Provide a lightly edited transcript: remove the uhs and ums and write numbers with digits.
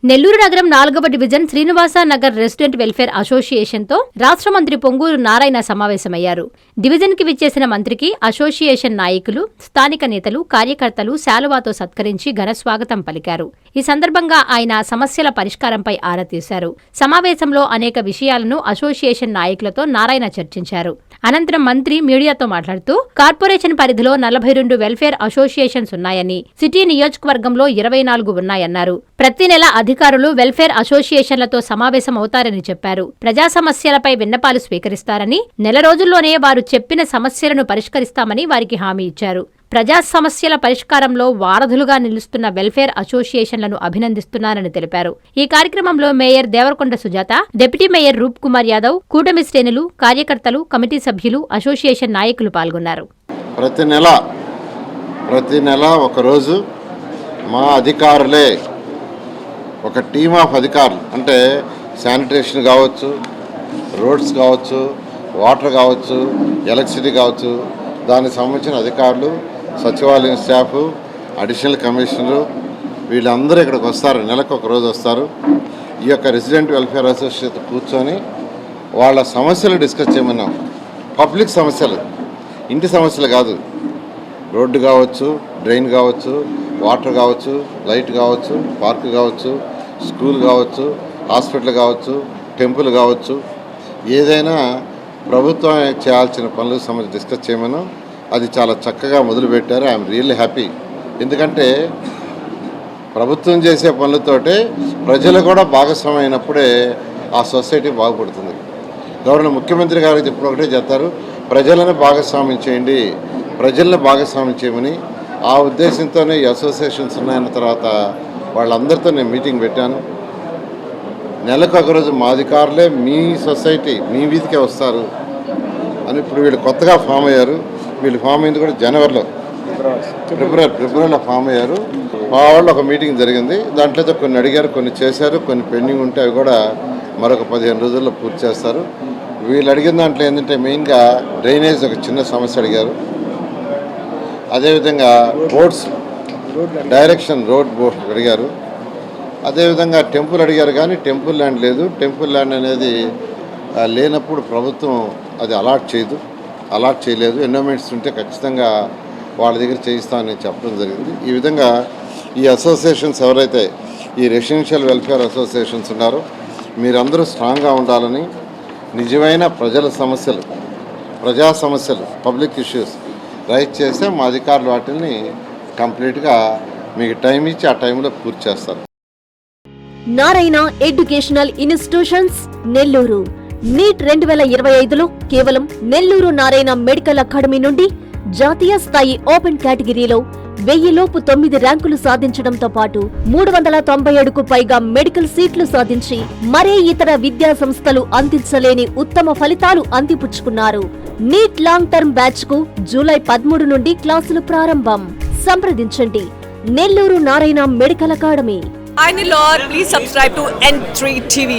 నెల్లూరు నగరం 4వ division Srinivasa Nagar resident welfare అసోసియేషన్తో రాష్ట్ర మంత్రి పొంగూరు నారాయణ సమావేశమయ్యారు. డివిజన్కి విచ్చేసిన మంత్రికి అసోసియేషన్ నాయకులు, స్థానిక నేతలు, కార్యకర్తలు శాలువాతో సత్కరించి ఘనస్వాగతం పలికారు. ఈ సందర్భంగా ఆయన సమస్యల పరిష్కారంపై ఆరా తీశారు. సమావేశంలో అనేక విషయాలను అసోసియేషన్ నాయకులతో నారాయణ చర్చించారు. అనంతరం మంత్రి మీడియాతో మాట్లాడుతూ కార్పొరేషన్ పరిధిలో 42 వెల్ఫేర్ అసోసియేషన్స్ ఉన్నాయని, సిటీ నియోజకవర్గంలో 24 ఉన్నాయన్నారు. ప్రతి నెల అధికారులు వెల్ఫేర్ అసోసియేషన్లతో సమావేశమవుతారని చెప్పారు. ప్రజా సమస్యలపై విన్నపాలు స్వీకరిస్తారని, నెల రోజుల్లోనే వారు చెప్పిన సమస్యలను పరిష్కరిస్తామని వారికి హామీ ఇచ్చారు. ప్రజా సమస్యల పరిష్కారంలో వారధులుగా నిలుస్తున్న వెల్ఫేర్ అసోసియేషన్లను అభినందిస్తున్నారని తెలిపారు. ఈ కార్యక్రమంలో mayor Devarakonda Sujatha, deputy mayor Roop Kumar Yadav, కూటమి శ్రేణులు, కార్యకర్తలు, కమిటీ సభ్యులు, అసోసియేషన్ నాయకులు పాల్గొన్నారు. ప్రతి నెల ఒకరోజు మా అధికారులే, ఒక టీమ్ ఆఫ్ అధికారులు, అంటే శానిటేషన్ కావచ్చు, రోడ్స్ కావచ్చు, వాటర్ కావచ్చు, ఎలక్ట్రిసిటీ కావచ్చు, దానికి సంబంధించిన అధికారులు, సచివాలయం స్టాఫ్, అడిషనల్ కమిషనరు, వీళ్ళందరూ ఇక్కడికి వస్తారు. నెలకు ఒక రోజు వస్తారు. ఈ యొక్క రెసిడెంట్ వెల్ఫేర్ అసోసియేషన్ కూర్చొని వాళ్ళ సమస్యలు డిస్కస్ చేయమన్నాం. పబ్లిక్ సమస్యలు, ఇంటి సమస్యలు కాదు. రోడ్డు కావచ్చు, డ్రైన్ కావచ్చు, వాటర్ కావచ్చు, లైట్ కావచ్చు, పార్క్ కావచ్చు, స్కూల్ కావచ్చు, హాస్పిటల్ కావచ్చు, టెంపుల్ కావచ్చు, ఏదైనా ప్రభుత్వం చేయాల్సిన పనులకు సంబంధించి డిస్కస్ చేయమన్నాం. అది చాలా చక్కగా మొదలుపెట్టారు. I'm really happy. ఎందుకంటే ప్రభుత్వం చేసే పనులతోటే ప్రజలు కూడా భాగస్వామ్యం అయినప్పుడే ఆ సొసైటీ బాగుపడుతుంది. గవర్నర్ ముఖ్యమంత్రి గారికి ఇప్పుడు ఒకటే చెప్తారు, ప్రజలను భాగస్వామ్యం చేయండి, ప్రజలను భాగస్వామ్యం చేయమని. ఆ ఉద్దేశంతోనే ఈ అసోసియేషన్స్ ఉన్నాయన్న తర్వాత వాళ్ళందరితో నేను మీటింగ్ పెట్టాను. నెలకు ఒకరోజు మా అధికారులే మీ సొసైటీ, మీ వీధికే వస్తారు అని. ఇప్పుడు వీళ్ళు కొత్తగా ఫామ్ అయ్యారు. వీళ్ళు ఫామ్ అయింది కూడా జనవరిలో, ఫిబ్రవరిలో ఫామ్ అయ్యారు. మా వాళ్ళు ఒక మీటింగ్ జరిగింది. దాంట్లో కొన్ని అడిగారు, కొన్ని చేశారు, కొన్ని పెండింగ్ ఉంటే అవి కూడా మరొక 15 రోజుల్లో పూర్తి చేస్తారు. వీళ్ళు అడిగిన దాంట్లో ఏంటంటే మెయిన్గా డ్రైనేజ్ ఒక చిన్న సమస్య అడిగారు. అదేవిధంగా బోర్డ్స్ డైరెక్షన్, రోడ్ బోర్డ్ అడిగారు. అదేవిధంగా టెంపుల్ అడిగారు, కానీ టెంపుల్ ల్యాండ్ లేదు. టెంపుల్ ల్యాండ్ అనేది లేనప్పుడు ప్రభుత్వం అది అలాట్ చేయలేదు. ఎండోమెంట్స్ ఉంటే ఖచ్చితంగా వాళ్ళ దగ్గర చేయిస్తామని చెప్పడం జరిగింది. ఈ విధంగా ఈ అసోసియేషన్స్ ఎవరైతే ఈ రెసిడెన్షియల్ వెల్ఫేర్ అసోసియేషన్స్ ఉన్నారో మీరందరూ స్ట్రాంగ్గా ఉండాలని, నిజమైన ప్రజా సమస్యలు, పబ్లిక్ ఇష్యూస్ రైజ్ చేస్తే మా అధికారులు వాటిని కంప్లీట్గా మీకు టైం ఇచ్చి ఆ టైంలో పూర్తి చేస్తారు. Narayana educational institutions Nellore. NEET 2025లో కేవలం నెల్లూరు నారాయణ మెడికల్ అకాడమీ నుండి జాతీయ స్థాయి ఓపెన్ కేటగిరీలో 1000 లోపు 9 ర్యాంకులు సాధించడంతో పాటు 397కు పైగా మెడికల్ సీట్లు సాధించి మరే ఇతర విద్యా సంస్థలు అందించలేని ఉత్తమ ఫలితాలు అందిపుచ్చుకున్నారు. నీట్ లాంగ్ టర్మ్ బ్యాచ్ కు జూలై 13 నుండి క్లాసులు ప్రారంభం. సంప్రదించండి Nellore Narayana medical academy. Hi Nilor, please subscribe to N3 TV.